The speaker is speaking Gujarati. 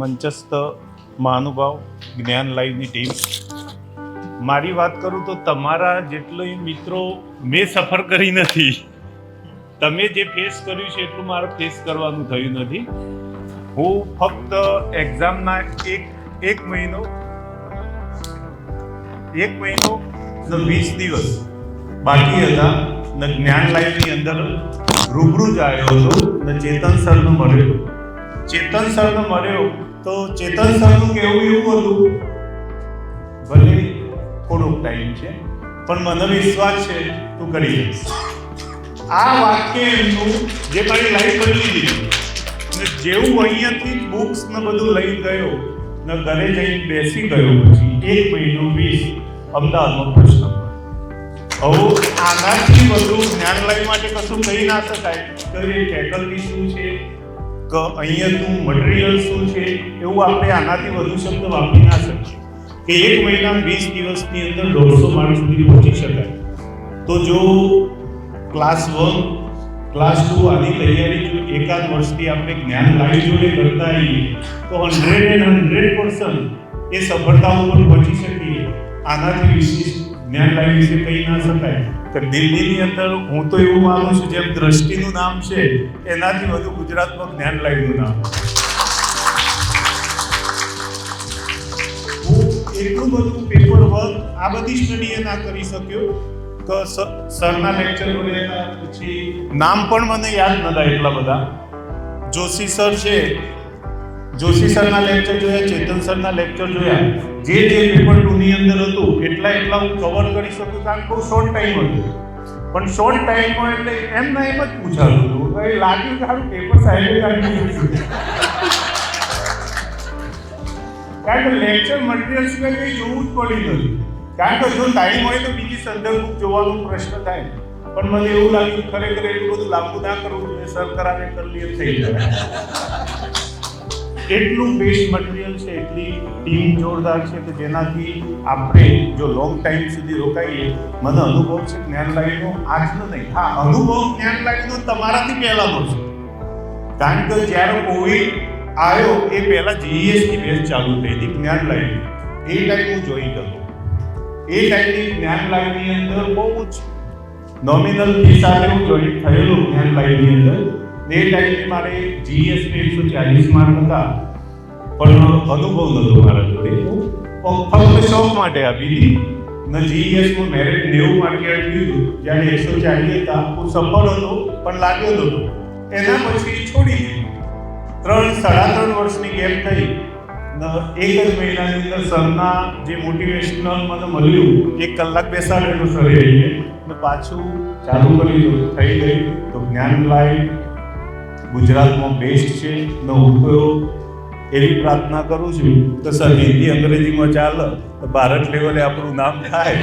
મંચસ્થ મહાનુભાવ, જ્ઞાન લાઈવની ટીમ, મારી વાત કરું તો તમારા જેટલા મિત્રો મેં સફર કરી નથી. તમે જે ફેસ કર્યું છે એટલું મારે ફેસ કરવાનું થયું નથી. હું ફક્ત એક્ઝામના એક મહિનો 20 દિવસ બાકી હતા ને જ્ઞાન લાઈવની અંદર રૂબરૂ જ આવ્યો હતો ને ચેતન સરને મળ્યો. તો ચેતન સરનું કહેવું એવું હતું, ભલે થોડોક ટાઈમ છે પણ મને વિશ્વાસ છે તું કરી જઈશ. આ વાક્ય એમનું જે મારી લાઈફ બદલી દીધી. ને જેવું અહીંયાથી બુક્સ ને બધું લઈ ગયો ને ઘરે જઈને બેસી ગયો, પછી 1 મહિનો 20 અમદાવાદમાં પ્રશ્ન. હવે આનાથી વધુ જ્ઞાન લાઈવ માટે કશું કહી ના શકાય કે એ ફેકલ્ટી શું છે કે અહીંયાનું મટીરિયલ શું છે, એવું આપણે આનાથી વધુ શબ્દ વાપરી ના શકીએ કે 1 મહિના 20 દિવસની અંદર 150 માણસ સુધી પહોંચી શકાય. તો જો ક્લાસ 1 ક્લાસ 2 આની તૈયારી જો એકાદ વર્ષથી આપણે જ્ઞાન લાઈવ જોડે કરતા આવીએ તો 100% એ સફળતા ઉપર પહોંચી શકીએ. આનાથી વિશેષ જ્ઞાન લાઈવ વિશે કહી ના શકાય કે દિલ્હીની અંદર હું તો એવું માનું છું જેમ દ્રષ્ટિનું નામ છે એનાથી વધુ ગુજરાતમાં જ્ઞાન લાઈવનું નામ. હું એટલું બધું પેપર વર્ક આ બધી સ્ટડી એ ના કરી શક્યો કે સરના લેક્ચર જોયા, પછી નામ પણ મને યાદ નતા એટલા બધા. જોશી સર છે, જોશી સરના લેક્ચર જોયા, ચેતન સરના લેક્ચર જોયા. જે પેપર 2 ની અંદર હતું એટલા હું કવર કરી શકું કારણ કે બહુ શોર્ટ ટાઈમ હતો. પણ શોર્ટ ટાઈમમાં એટલે એમ જ પૂછાતું હતું, લાગ્યું કે સારું પેપર સાહેબે કાઢ્યું. કારણ કે લેક્ચર મટીરિયલ સિવાય કંઈ જોવું જ પડી નથી. કારણ કે જો ટાઈમ હોય તો બીજી સંદર્ભ બુક જોવાનો પ્રશ્ન થાય. પણ મને એવું લાગ્યું ખરેખર એટલું બધું લાંબુ ના કરવું જોઈએ, સર કરાવે કરી થઈ જાય. એટલું બેસ્ટ મટીરિયલ છે, એટલી ટીમ જોરદાર છે કે જેનાથી આપણે જો લોંગ ટાઈમ સુધી રોકાઈએ. મને અનુભવ છે જ્ઞાન લાઈવનો, આજનો નહીં. હા, અનુભવ જ્ઞાન લાઈવનો તમારાથી પહેલાનો છે. કારણ કે જ્યારે કોવિડ આવ્યો એ પહેલાં જીએસની બેચ ચાલુ થઈ હતી જ્ઞાન લાઈવની. એ ટાઈમ હું જોઈ ગયો. એ ટાઈમની જ્ઞાન લાઈવની અંદર બહુ જ નોમિનલ ફી સાથે હું જોઈન થયેલું જ્ઞાન લાઈવની અંદર. એ ટાઈમે મારે જીએસની 140 માર્ક હતા પણ અનુભવ નહોતો મારા જોડે. ફક્ત શોખ માટે આપી હતી ને જીએસમાં મેરિટ 90 માર્કે આપ્યું. જ્યારે 140 હતા હું સફળ હતો પણ લાગ્યો નહોતો. એના પછી છોડી દીધું. 3-3.5 વર્ષની ગેપ થઈ ને 1 જ મહિનાની અંદર સરના જે મોટિવેશનલ મને મળ્યું, 1 કલાક બેસાડેલું સરે રહીને ને પાછું ચાલુ કરી દઉં થઈ ગયું. તો જ્ઞાન લાઈવ ગુજરાતમાં બેસ્ટ છે ને હું તો એવી પ્રાર્થના કરું છું કે સર હિન્દી અંગ્રેજીમાં ચાલે તો ભારત લેવલે આપણું નામ થાય.